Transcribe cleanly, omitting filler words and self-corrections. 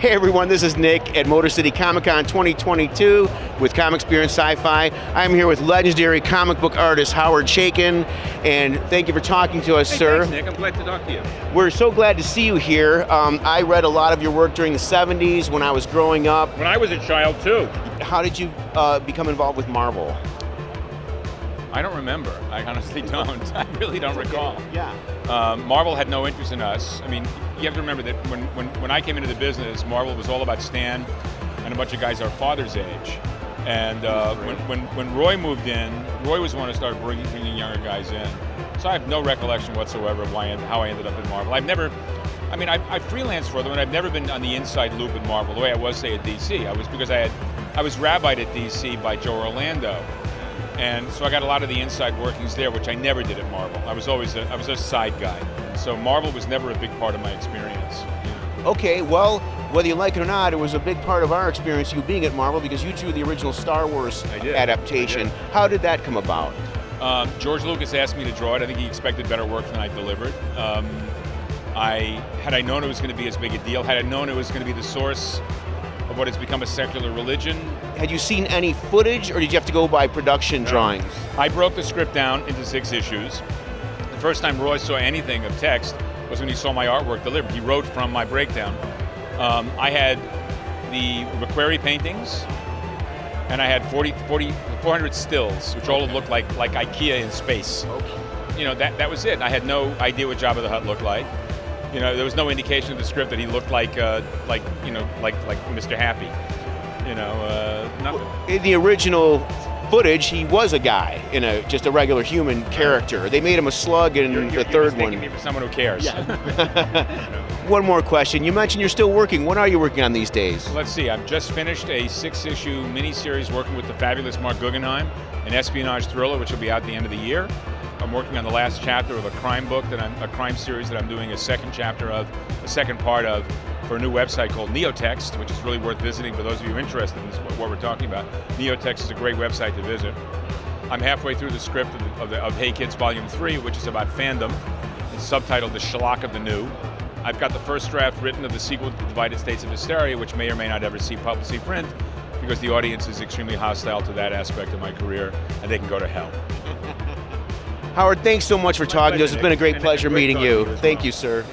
Hey everyone, this is Nick at Motor City Comic Con 2022 with Comic Experience Sci-Fi. I'm here with legendary comic book artist Howard Chaykin, and thank you for talking to us, sir. Thanks, Nick. I'm glad to talk to you. We're so glad to see you here. I read a lot of your work during the 70s when I was growing up. When I was a child, too. How did you become involved with Marvel? I don't remember. I honestly don't. I really don't recall. Yeah. Marvel had no interest in us. I mean, you have to remember that when I came into the business, Marvel was all about Stan and a bunch of guys our father's age. And when Roy moved in, Roy was the one who started bringing younger guys in. So I have no recollection whatsoever of how I ended up in Marvel. I freelanced for them, and I've never been on the inside loop at Marvel the way I was, say, at DC. I was rabbied at DC by Joe Orlando. And so I got a lot of the inside workings there, which I never did at Marvel. I was a side guy. So Marvel was never a big part of my experience. Okay, well, whether you like it or not, it was a big part of our experience, you being at Marvel, because you drew the original Star Wars adaptation. How did that come about? George Lucas asked me to draw it. I think he expected better work than I delivered. Had I known it was going to be as big a deal, had I known it was going to be the source of what has become a secular religion. Had you seen any footage, or did you have to go by production drawings? I broke the script down into 6 issues. The first time Roy saw anything of text was when he saw my artwork delivered. He wrote from my breakdown. I had the McQuarrie paintings, and I had 400 stills, which all looked like IKEA in space. Okay. You know, that was it. I had no idea what Jabba the Hutt looked like. You know, there was no indication of the script that he looked like Mr. Happy. You know, nothing. In the original footage, he was a guy in just a regular human character. They made him a slug in the third one. You're me for someone who cares. Yeah. One more question. You mentioned you're still working. What are you working on these days? Let's see. I've just finished a 6-issue miniseries working with the fabulous Mark Guggenheim, an espionage thriller, which will be out at the end of the year. I'm working on the last chapter of a crime book a crime series that I'm doing a second part of, for a new website called Neotext, which is really worth visiting for those of you interested in what we're talking about. Neotext is a great website to visit. I'm halfway through the script of Hey Kids Volume 3, which is about fandom. It's subtitled The Shellac of the New. I've got the first draft written of the sequel to The Divided States of Hysteria, which may or may not ever see print, because the audience is extremely hostile to that aspect of my career, and they can go to hell. Howard, thanks so much for talking to us. It's been a great pleasure meeting you. Thank you, sir.